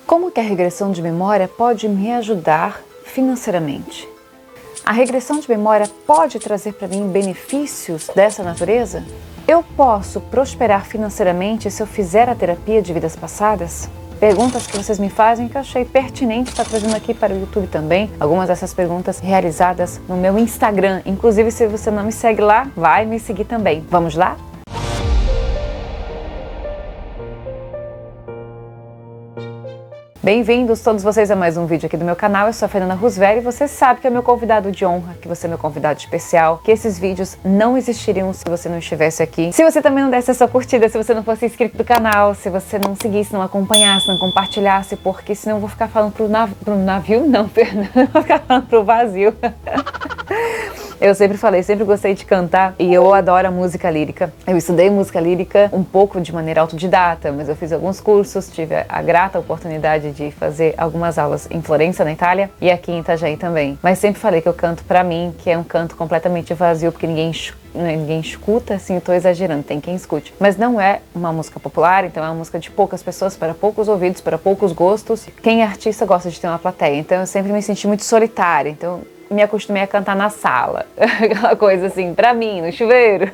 Como que a regressão de memória pode me ajudar financeiramente? A regressão de memória pode trazer para mim benefícios dessa natureza? Eu posso prosperar financeiramente se eu fizer a terapia de vidas passadas? Perguntas que vocês me fazem que eu achei pertinente estar trazendo aqui para o YouTube também. Algumas dessas perguntas realizadas no meu Instagram. Inclusive, se você não me segue lá, vai me seguir também. Vamos lá? Bem-vindos todos vocês a mais um vídeo aqui do meu canal. Eu sou a Fernanda Roosevelt e você sabe que é meu convidado de honra, que você é meu convidado especial, que esses vídeos não existiriam se você não estivesse aqui. Se você também não desse a sua curtida, se você não fosse inscrito do canal, se você não seguisse, não acompanhasse, não compartilhasse, porque senão eu vou ficar falando pro navio, não, Fernanda, eu vou ficar falando pro vazio. Eu sempre falei, sempre gostei de cantar e eu adoro a música lírica. Eu estudei música lírica um pouco de maneira autodidata, mas eu fiz alguns cursos, tive a grata oportunidade de fazer algumas aulas em Florença, na Itália, e aqui em Itajaí também. Mas sempre falei que eu canto pra mim, que é um canto completamente vazio, porque ninguém escuta, assim, eu tô exagerando, tem quem escute. Mas não é uma música popular, então é uma música de poucas pessoas, para poucos ouvidos, para poucos gostos. Quem é artista gosta de ter uma plateia, então eu sempre me senti muito solitária, então me acostumei a cantar na sala, aquela coisa assim, pra mim, no chuveiro.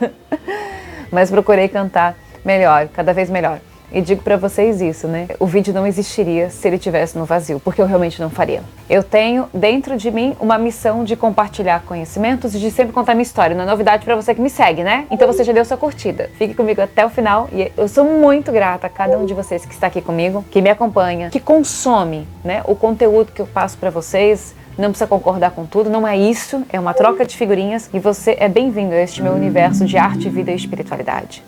Mas procurei cantar melhor, cada vez melhor. E digo pra vocês isso, né? O vídeo não existiria se ele estivesse no vazio, porque eu realmente não faria. Eu tenho dentro de mim uma missão de compartilhar conhecimentos e de sempre contar minha história. Não é novidade pra você que me segue, né? Então você já deu sua curtida. Fique comigo até o final e eu sou muito grata a cada um de vocês que está aqui comigo, que me acompanha, que consome, né, o conteúdo que eu passo pra vocês. Não precisa concordar com tudo, não é isso, é uma troca de figurinhas e você é bem-vindo a este meu universo de arte, vida e espiritualidade.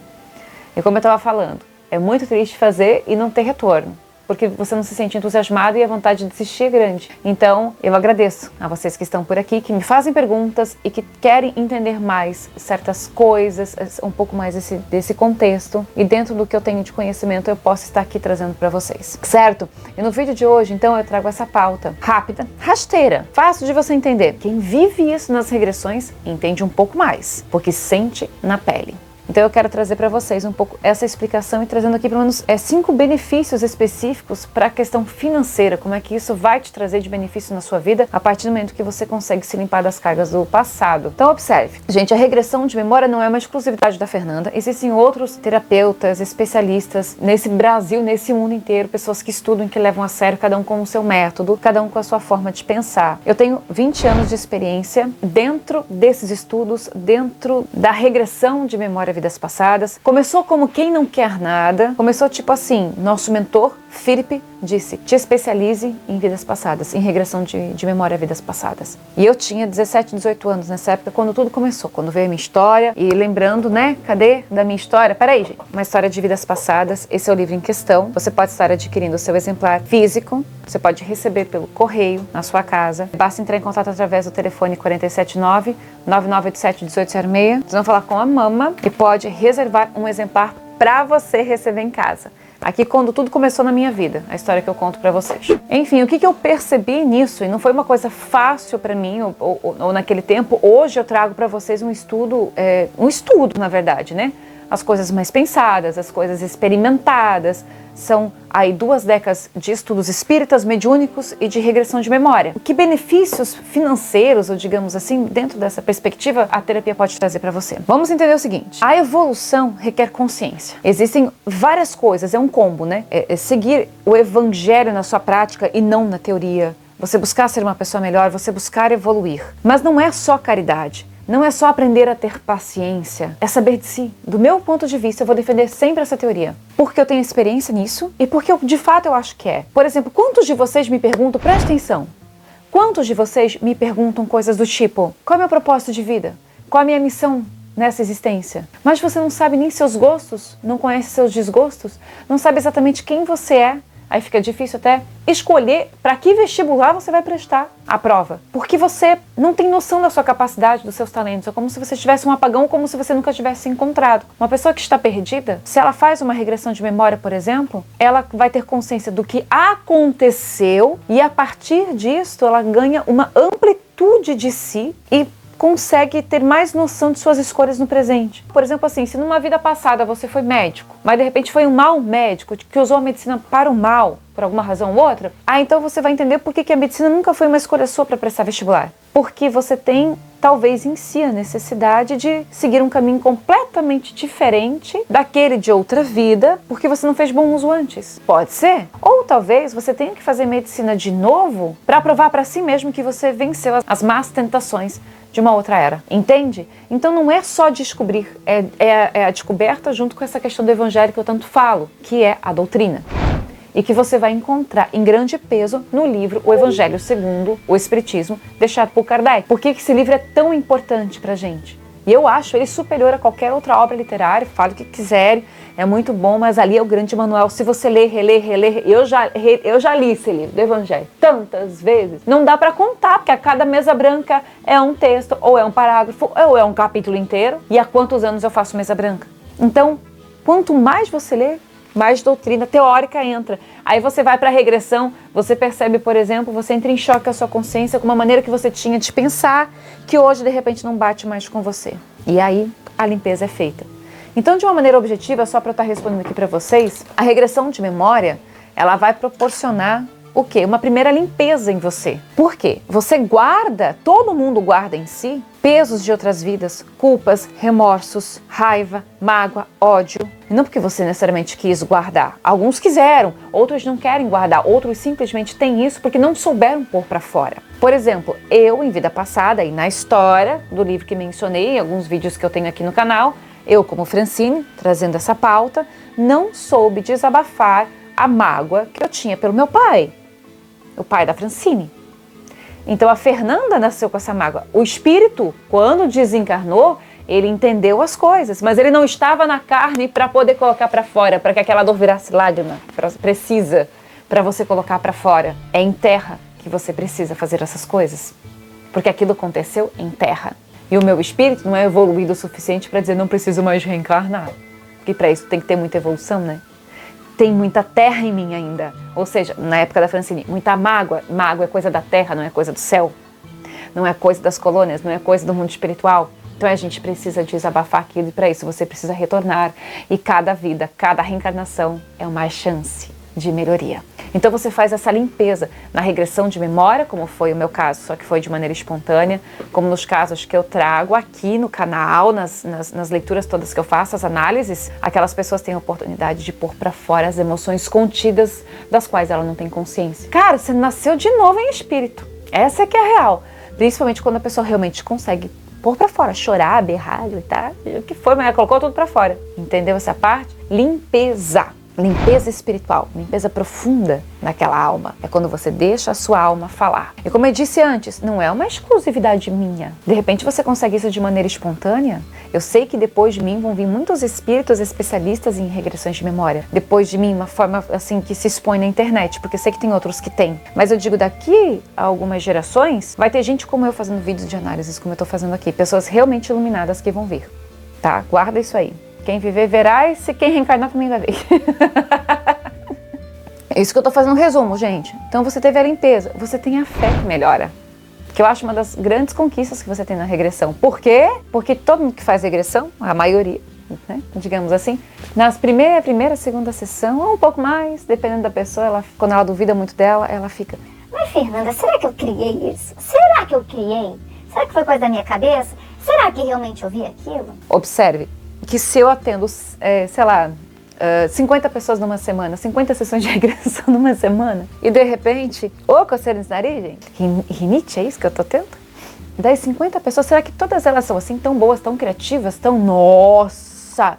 E como eu estava falando, é muito triste fazer e não ter retorno, porque você não se sente entusiasmado e a vontade de desistir é grande. Então, eu agradeço a vocês que estão por aqui, que me fazem perguntas e que querem entender mais certas coisas, um pouco mais desse contexto. E dentro do que eu tenho de conhecimento, eu posso estar aqui trazendo para vocês, certo? E no vídeo de hoje, então, eu trago essa pauta rápida, rasteira, fácil de você entender. Quem vive isso nas regressões entende um pouco mais, porque sente na pele. Então eu quero trazer para vocês um pouco essa explicação e trazendo aqui pelo menos 5 benefícios específicos para a questão financeira, como é que isso vai te trazer de benefício na sua vida a partir do momento que você consegue se limpar das cargas do passado. Então observe, gente, a regressão de memória não é uma exclusividade da Fernanda, existem outros terapeutas, especialistas nesse Brasil, nesse mundo inteiro, pessoas que estudam, que levam a sério, cada um com o seu método, cada um com a sua forma de pensar. Eu tenho 20 anos de experiência dentro desses estudos, dentro da regressão de memória vidas passadas. Começou como quem não quer nada. Começou tipo assim, nosso mentor, Philip, disse, te especialize em vidas passadas, em regressão de memória a vidas passadas. E eu tinha 17, 18 anos nessa época, quando tudo começou, quando veio a minha história. E lembrando, né, cadê da minha história? Peraí, gente, uma história de vidas passadas, esse é o livro em questão. Você pode estar adquirindo o seu exemplar físico, você pode receber pelo correio na sua casa. Basta entrar em contato através do telefone 479-9987-1806. Vocês vão falar com a mama e pode reservar um exemplar para você receber em casa. Aqui quando tudo começou na minha vida, a história que eu conto pra vocês. Enfim, o que eu percebi nisso, e não foi uma coisa fácil pra mim, ou naquele tempo, hoje eu trago pra vocês um estudo na verdade, né? As coisas mais pensadas, as coisas experimentadas. São aí 2 décadas de estudos espíritas, mediúnicos e de regressão de memória. Que benefícios financeiros, ou digamos assim, dentro dessa perspectiva, a terapia pode trazer para você? Vamos entender o seguinte, a evolução requer consciência. Existem várias coisas, é um combo, né? É seguir o evangelho na sua prática e não na teoria. Você buscar ser uma pessoa melhor, você buscar evoluir. Mas não é só caridade. Não é só aprender a ter paciência, é saber de si. Do meu ponto de vista, eu vou defender sempre essa teoria. Porque eu tenho experiência nisso e porque de fato eu acho que é. Por exemplo, quantos de vocês me perguntam, presta atenção, quantos de vocês me perguntam coisas do tipo, qual é o meu propósito de vida? Qual é a minha missão nessa existência? Mas você não sabe nem seus gostos, não conhece seus desgostos, não sabe exatamente quem você é. Aí fica difícil até escolher para que vestibular você vai prestar a prova. Porque você não tem noção da sua capacidade, dos seus talentos. É como se você tivesse um apagão, como se você nunca tivesse se encontrado. Uma pessoa que está perdida, se ela faz uma regressão de memória, por exemplo, ela vai ter consciência do que aconteceu e a partir disso ela ganha uma amplitude de si e consegue ter mais noção de suas escolhas no presente. Por exemplo, assim, se numa vida passada você foi médico, mas de repente foi um mau médico que usou a medicina para o mal, por alguma razão ou outra, então você vai entender por que a medicina nunca foi uma escolha sua para prestar vestibular. Porque você tem, talvez em si, a necessidade de seguir um caminho completamente diferente daquele de outra vida, porque você não fez bom uso antes. Pode ser. Ou talvez você tenha que fazer medicina de novo para provar para si mesmo que você venceu as más tentações de uma outra era. Entende? Então não é só descobrir, é a descoberta junto com essa questão do evangelho que eu tanto falo, que é a doutrina. E que você vai encontrar em grande peso no livro O Evangelho Segundo o Espiritismo, deixado por Kardec. Por que esse livro é tão importante pra gente? E eu acho ele superior a qualquer outra obra literária, fale o que quiser, é muito bom, mas ali é o grande manual. Se você ler, reler, eu já li esse livro do Evangelho tantas vezes, não dá pra contar, porque a cada mesa branca é um texto, ou é um parágrafo, ou é um capítulo inteiro. E há quantos anos eu faço mesa branca? Então, quanto mais você lê, mais doutrina teórica entra. Aí você vai para a regressão, você percebe, por exemplo, você entra em choque com a sua consciência com uma maneira que você tinha de pensar, que hoje, de repente, não bate mais com você. E aí, a limpeza é feita. Então, de uma maneira objetiva, só para eu estar respondendo aqui para vocês, a regressão de memória, ela vai proporcionar o quê? Uma primeira limpeza em você. Por quê? Você guarda, todo mundo guarda em si, pesos de outras vidas, culpas, remorsos, raiva, mágoa, ódio. E não porque você necessariamente quis guardar. Alguns quiseram, outros não querem guardar, outros simplesmente têm isso porque não souberam pôr para fora. Por exemplo, eu, em vida passada, e na história do livro que mencionei, alguns vídeos que eu tenho aqui no canal, eu, como Francine, trazendo essa pauta, não soube desabafar a mágoa que eu tinha pelo meu pai, o pai da Francine. Então a Fernanda nasceu com essa mágoa. O espírito, quando desencarnou, ele entendeu as coisas, mas ele não estava na carne para poder colocar para fora, para que aquela dor virasse lágrima. Precisa para você colocar para fora. É em terra que você precisa fazer essas coisas, porque aquilo aconteceu em terra. E o meu espírito não é evoluído o suficiente para dizer não preciso mais reencarnar, porque para isso tem que ter muita evolução, né? Tem muita terra em mim ainda. Ou seja, na época da Francine, muita mágoa. Mágoa é coisa da terra, não é coisa do céu. Não é coisa das colônias, não é coisa do mundo espiritual. Então a gente precisa desabafar aquilo e para isso você precisa retornar. E cada vida, cada reencarnação é uma chance de melhoria. Então você faz essa limpeza na regressão de memória, como foi o meu caso, só que foi de maneira espontânea, como nos casos que eu trago aqui no canal, nas leituras todas que eu faço, as análises, aquelas pessoas têm a oportunidade de pôr para fora as emoções contidas das quais ela não tem consciência. Cara, você nasceu de novo em espírito. Essa é que é a real. Principalmente quando a pessoa realmente consegue pôr para fora, chorar, berrar, gritar, o que foi, mas ela colocou tudo para fora. Entendeu essa parte? Limpeza. Limpeza espiritual, limpeza profunda naquela alma. É quando você deixa a sua alma falar. E como eu disse antes, não é uma exclusividade minha. De repente você consegue isso de maneira espontânea. Eu sei que depois de mim vão vir muitos espíritos especialistas em regressões de memória. Depois de mim, uma forma assim que se expõe na internet, porque eu sei que tem outros que têm. Mas eu digo, daqui a algumas gerações, vai ter gente como eu fazendo vídeos de análises, como eu estou fazendo aqui. Pessoas realmente iluminadas que vão vir. Tá? Guarda isso aí. Quem viver verá, e se quem reencarnar também vai ver. É isso que eu tô fazendo um resumo, gente. Então você teve a limpeza, você tem a fé que melhora. Que eu acho uma das grandes conquistas que você tem na regressão. Por quê? Porque todo mundo que faz regressão, a maioria, né, digamos assim, nas primeira, segunda sessão, ou um pouco mais, dependendo da pessoa, quando ela duvida muito dela, ela fica... Mas Fernanda, será que eu criei isso? Será que eu criei? Será que foi coisa da minha cabeça? Será que realmente eu vi aquilo? Observe que se eu atendo, 50 pessoas numa semana, 50 sessões de regressão numa semana, e de repente, coceira nesse nariz, gente, rinite, é isso que eu tô tendo? Das 50 pessoas, será que todas elas são assim, tão boas, tão criativas, tão, nossa,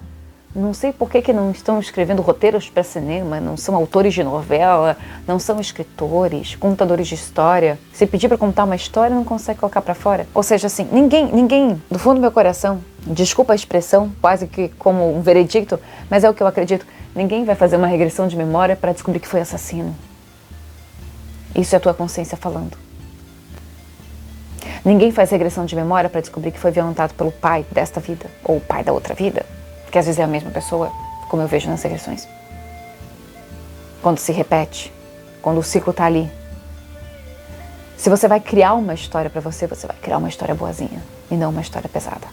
não sei por que não estão escrevendo roteiros para cinema, não são autores de novela, não são escritores, contadores de história. Se pedir para contar uma história, não consegue colocar para fora. Ou seja, assim, ninguém, do fundo do meu coração, desculpa a expressão, quase que como um veredicto, mas é o que eu acredito, ninguém vai fazer uma regressão de memória para descobrir que foi assassino. Isso é a tua consciência falando. Ninguém faz regressão de memória para descobrir que foi violentado pelo pai desta vida, ou o pai da outra vida. Que às vezes é a mesma pessoa, como eu vejo nas regressões. Quando se repete, quando o ciclo está ali. Se você vai criar uma história para você vai criar uma história boazinha e não uma história pesada.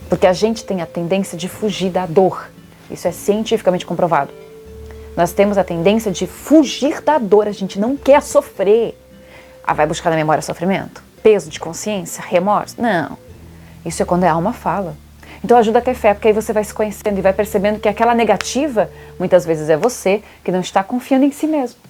Porque a gente tem a tendência de fugir da dor. Isso é cientificamente comprovado. Nós temos a tendência de fugir da dor, a gente não quer sofrer. Ah, vai buscar na memória sofrimento? Peso de consciência? Remorso? Não. Isso é quando a alma fala. Então ajuda a ter fé, porque aí você vai se conhecendo e vai percebendo que aquela negativa, muitas vezes é você que não está confiando em si mesmo.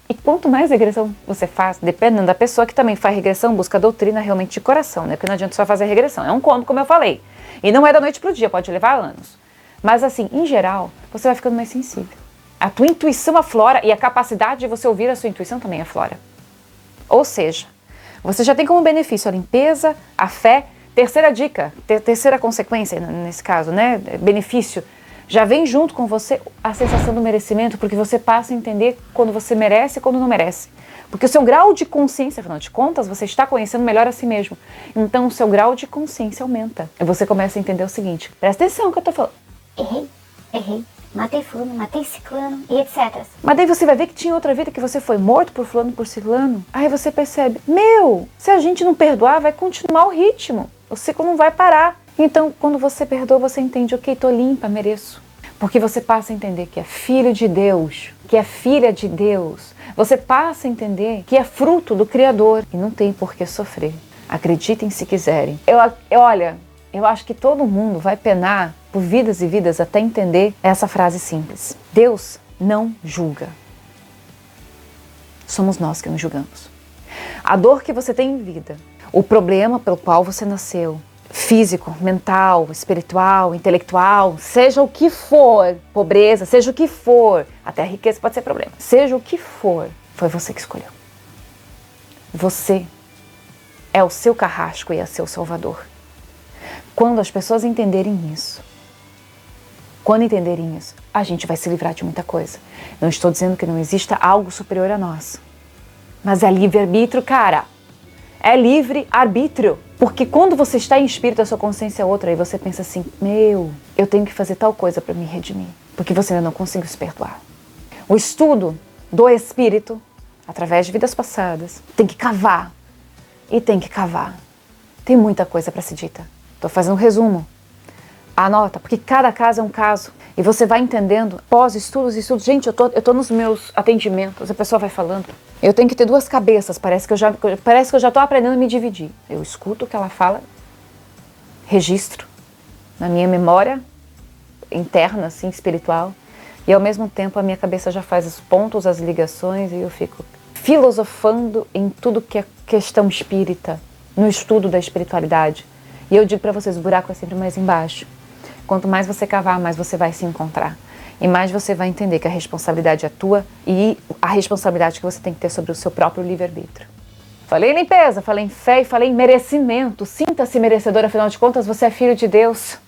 E quanto mais regressão você faz, dependendo da pessoa que também faz regressão, busca a doutrina realmente de coração, né? Porque não adianta só fazer regressão, é um combo, como eu falei. E não é da noite pro dia, pode levar anos. Mas assim, em geral, você vai ficando mais sensível. A tua intuição aflora e a capacidade de você ouvir a sua intuição também aflora. Ou seja, você já tem como benefício a limpeza, a fé. Terceira dica, terceira consequência nesse caso, né? Benefício. Já vem junto com você a sensação do merecimento, porque você passa a entender quando você merece e quando não merece. Porque o seu grau de consciência, afinal de contas, você está conhecendo melhor a si mesmo. Então o seu grau de consciência aumenta. E você começa a entender o seguinte, presta atenção no que eu estou falando. Errei. Matei fulano, matei ciclano e etc. Mas daí você vai ver que tinha outra vida que você foi morto por fulano, por ciclano. Aí você percebe, se a gente não perdoar, vai continuar o ritmo. O ciclo não vai parar. Então, quando você perdoa, você entende, ok, tô limpa, mereço. Porque você passa a entender que é filho de Deus, que é filha de Deus. Você passa a entender que é fruto do Criador e não tem por que sofrer. Acreditem se quiserem. Olha, eu acho que todo mundo vai penar por vidas e vidas até entender essa frase simples. Deus não julga. Somos nós que nos julgamos. A dor que você tem em vida, o problema pelo qual você nasceu, físico, mental, espiritual, intelectual, seja o que for, pobreza, seja o que for, até a riqueza pode ser problema, seja o que for, foi você que escolheu. Você é o seu carrasco e é seu salvador. Quando as pessoas entenderem isso, a gente vai se livrar de muita coisa. Não estou dizendo que não exista algo superior a nós, mas é livre-arbítrio, cara. É livre-arbítrio. Porque quando você está em espírito, a sua consciência é outra, e você pensa assim, eu tenho que fazer tal coisa para me redimir. Porque você ainda não conseguiu se perdoar. O estudo do espírito, através de vidas passadas, tem que cavar. E tem que cavar. Tem muita coisa para ser dita. Estou fazendo um resumo. Anota, porque cada caso é um caso. E você vai entendendo, pós-estudos. Gente, eu tô nos meus atendimentos, a pessoa vai falando. Eu tenho que ter duas cabeças, parece que eu já estou aprendendo a me dividir. Eu escuto o que ela fala, registro na minha memória interna, assim, espiritual. E ao mesmo tempo a minha cabeça já faz os pontos, as ligações, e eu fico filosofando em tudo que é questão espírita, no estudo da espiritualidade. E eu digo para vocês, o buraco é sempre mais embaixo. Quanto mais você cavar, mais você vai se encontrar. E mais você vai entender que a responsabilidade é tua e a responsabilidade que você tem que ter sobre o seu próprio livre-arbítrio. Falei em limpeza, falei em fé e falei em merecimento. Sinta-se merecedor, afinal de contas você é filho de Deus.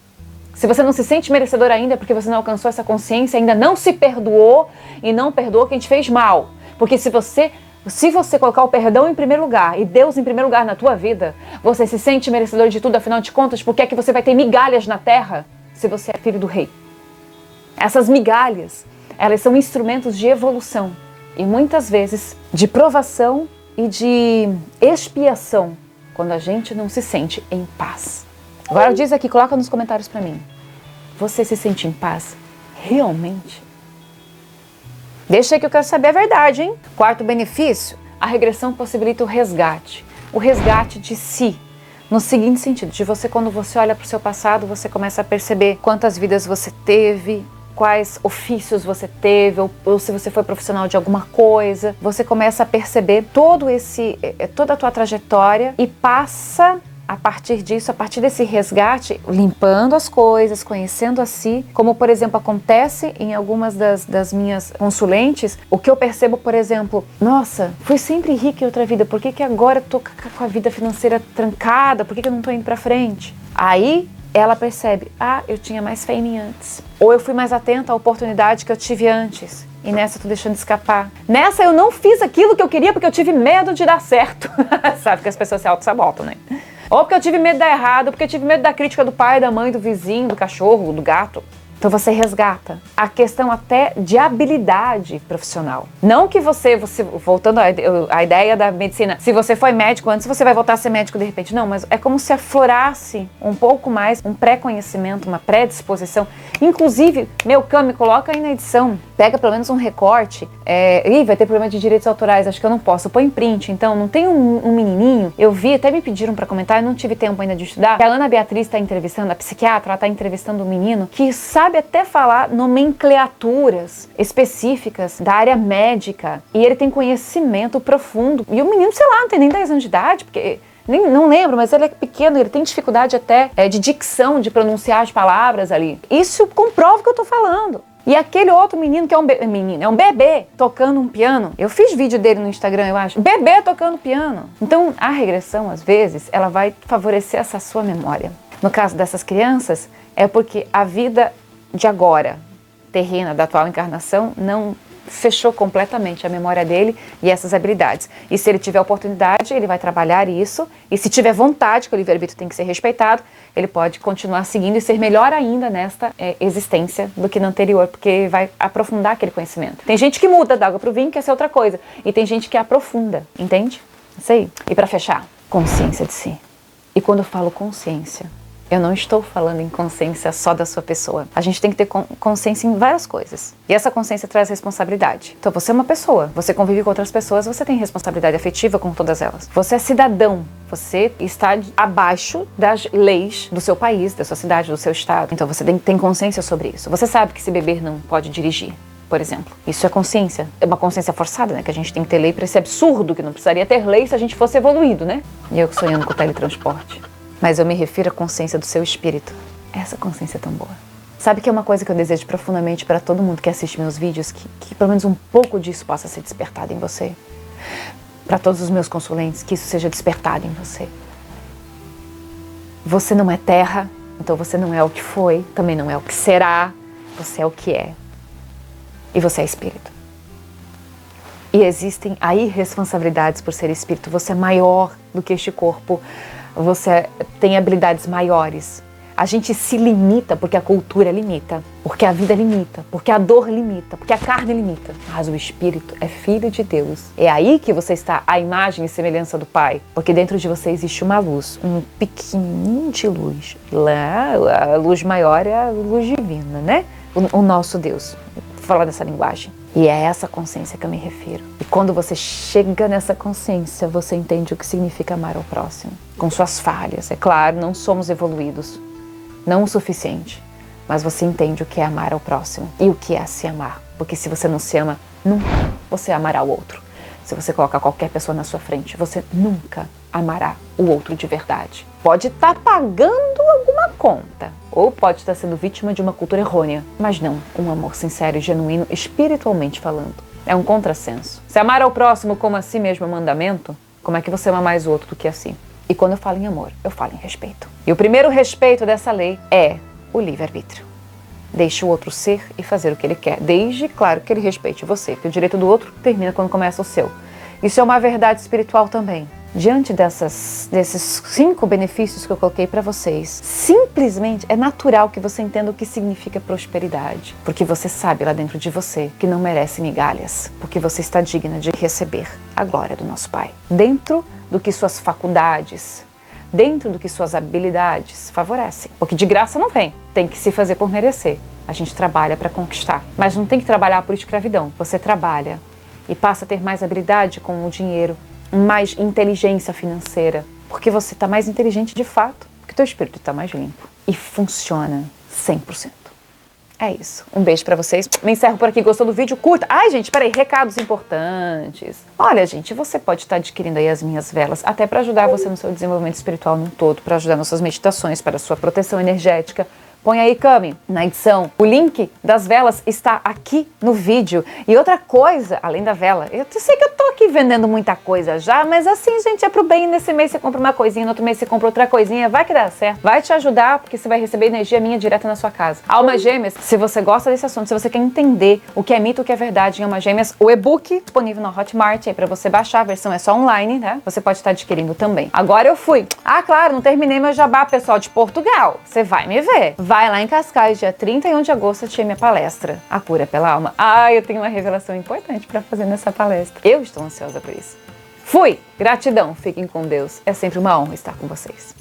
Se você não se sente merecedor ainda porque você não alcançou essa consciência, ainda não se perdoou e não perdoou quem te fez mal. Porque se você colocar o perdão em primeiro lugar e Deus em primeiro lugar na tua vida, você se sente merecedor de tudo, afinal de contas, porque é que você vai ter migalhas na terra se você é filho do rei? Essas migalhas, elas são instrumentos de evolução e muitas vezes de provação e de expiação quando a gente não se sente em paz. Agora diz aqui, coloca nos comentários para mim. Você se sente em paz realmente? Deixa aí que eu quero saber a verdade, hein? Quarto benefício, a regressão possibilita o resgate. O resgate de si. No seguinte sentido, de você, quando você olha para o seu passado, você começa a perceber quantas vidas você teve, quais ofícios você teve, ou se você foi profissional de alguma coisa. Você começa a perceber toda a tua trajetória e passa, a partir disso, a partir desse resgate, limpando as coisas, conhecendo a si, como, por exemplo, acontece em algumas das minhas consulentes, o que eu percebo, por exemplo, nossa, fui sempre rica em outra vida, por que agora eu tô com a vida financeira trancada, por que eu não tô indo pra frente? Aí ela percebe, eu tinha mais fé em mim antes, ou eu fui mais atenta à oportunidade que eu tive antes, e nessa eu tô deixando escapar. Nessa eu não fiz aquilo que eu queria porque eu tive medo de dar certo. Sabe que as pessoas se auto-sabotam, né? Ou porque eu tive medo de dar errado, ou porque eu tive medo da crítica do pai, da mãe, do vizinho, do cachorro, do gato. Então você resgata a questão até de habilidade profissional. Não que você voltando à ideia da medicina, se você foi médico antes, você vai voltar a ser médico de repente. Não, mas é como se aflorasse um pouco mais um pré-conhecimento, uma predisposição. Inclusive, Cami, coloca aí na edição Pega pelo menos um recorte. Vai ter problema de direitos autorais, acho que eu não posso. Põe em print. Então, não tem um menininho. Eu vi, até me pediram pra comentar, eu não tive tempo ainda de estudar. Que a Ana Beatriz tá entrevistando, a psiquiatra, ela tá entrevistando um menino que sabe até falar nomenclaturas específicas da área médica. E ele tem conhecimento profundo. E o menino, sei lá, não tem nem 10 anos de idade, porque... não lembro, mas ele é pequeno, ele tem dificuldade até de dicção, de pronunciar as palavras ali. Isso comprova o que eu tô falando. E aquele outro menino que é um bebê tocando um piano. Eu fiz vídeo dele no Instagram, eu acho. Bebê tocando piano. Então, a regressão, às vezes, ela vai favorecer essa sua memória. No caso dessas crianças, é porque a vida de agora, terrena, da atual encarnação, não fechou completamente a memória dele e essas habilidades. E se ele tiver oportunidade, ele vai trabalhar isso. E se tiver vontade, que o livre-arbítrio tem que ser respeitado, ele pode continuar seguindo e ser melhor ainda nesta existência do que na anterior, porque vai aprofundar aquele conhecimento. Tem gente que muda da água pro vinho, quer ser outra coisa. E tem gente que aprofunda, entende? Isso aí. E para fechar, consciência de si. E quando eu falo consciência, eu não estou falando em consciência só da sua pessoa. A gente tem que ter consciência em várias coisas. E essa consciência traz responsabilidade. Então você é uma pessoa, você convive com outras pessoas, você tem responsabilidade afetiva com todas elas. Você é cidadão, você está abaixo das leis do seu país, da sua cidade, do seu estado. Então você tem consciência sobre isso. Você sabe que se beber não pode dirigir, por exemplo. Isso é consciência. É uma consciência forçada, né? Que a gente tem que ter lei para esse absurdo, que não precisaria ter lei se a gente fosse evoluído, né? E eu sonhando com o teletransporte. Mas eu me refiro à consciência do seu espírito. Essa consciência é tão boa. Sabe que é uma coisa que eu desejo profundamente para todo mundo que assiste meus vídeos? Que pelo menos um pouco disso possa ser despertado em você. Para todos os meus consulentes, que isso seja despertado em você. Você não é terra, então você não é o que foi, também não é o que será, você é o que é. E você é espírito. E existem aí responsabilidades por ser espírito. Você é maior do que este corpo. Você tem habilidades maiores. A gente se limita porque a cultura limita, porque a vida limita, porque a dor limita, porque a carne limita. Mas o espírito é filho de Deus. É aí que você está à imagem e semelhança do Pai. Porque dentro de você existe uma luz, um pequenininho de luz. Lá, a luz maior é a luz divina, né? O nosso Deus. Vou falar dessa linguagem. E é essa consciência que eu me refiro. E quando você chega nessa consciência, você entende o que significa amar ao próximo. Com suas falhas, é claro, não somos evoluídos. Não o suficiente. Mas você entende o que é amar ao próximo. E o que é se amar. Porque se você não se ama, nunca você amará o outro. Se você colocar qualquer pessoa na sua frente, você nunca amará o outro de verdade. Pode estar pagando alguma conta, ou pode estar sendo vítima de uma cultura errônea, mas não um amor sincero e genuíno, espiritualmente falando. É um contrassenso. Se amar ao próximo como a si mesmo é mandamento, como é que você ama mais o outro do que a si? E quando eu falo em amor, eu falo em respeito. E o primeiro respeito dessa lei é o livre-arbítrio. Deixe o outro ser e fazer o que ele quer, desde, claro, que ele respeite você, que o direito do outro termina quando começa o seu. Isso é uma verdade espiritual também. Diante desses 5 benefícios que eu coloquei para vocês, simplesmente é natural que você entenda o que significa prosperidade, porque você sabe lá dentro de você que não merece migalhas, porque você está digna de receber a glória do nosso Pai, dentro do que suas faculdades, dentro do que suas habilidades favorecem, porque de graça não vem, tem que se fazer por merecer. A gente trabalha para conquistar, mas não tem que trabalhar por escravidão. Você trabalha e passa a ter mais habilidade com o dinheiro, mais inteligência financeira, porque você está mais inteligente de fato, porque teu espírito está mais limpo e funciona 100%. É isso. Um beijo pra vocês. Me encerro por aqui. Gostou do vídeo? Curta. Ai, gente, peraí. Recados importantes. Olha, gente, você pode estar adquirindo aí as minhas velas, até para ajudar você no seu desenvolvimento espiritual num todo, para ajudar nas suas meditações, para a sua proteção energética. Põe aí, Cami, na edição. O link das velas está aqui no vídeo. E outra coisa, além da vela, eu sei que eu tô aqui vendendo muita coisa já, mas assim, gente, é pro bem. Nesse mês você compra uma coisinha, no outro mês você compra outra coisinha. Vai que dá certo. Vai te ajudar, porque você vai receber energia minha direta na sua casa. Almas Gêmeas, se você gosta desse assunto, se você quer entender o que é mito, o que é verdade em Almas Gêmeas, o e-book disponível na Hotmart, aí pra você baixar, a versão é só online, né? Você pode estar adquirindo também. Agora eu fui. Ah, claro, não terminei meu jabá, pessoal de Portugal. Você vai me ver. Vai lá em Cascais, dia 31 de agosto, eu tinha minha palestra, A Cura pela Alma. Ah, eu tenho uma revelação importante para fazer nessa palestra. Eu estou ansiosa por isso. Fui! Gratidão, fiquem com Deus. É sempre uma honra estar com vocês.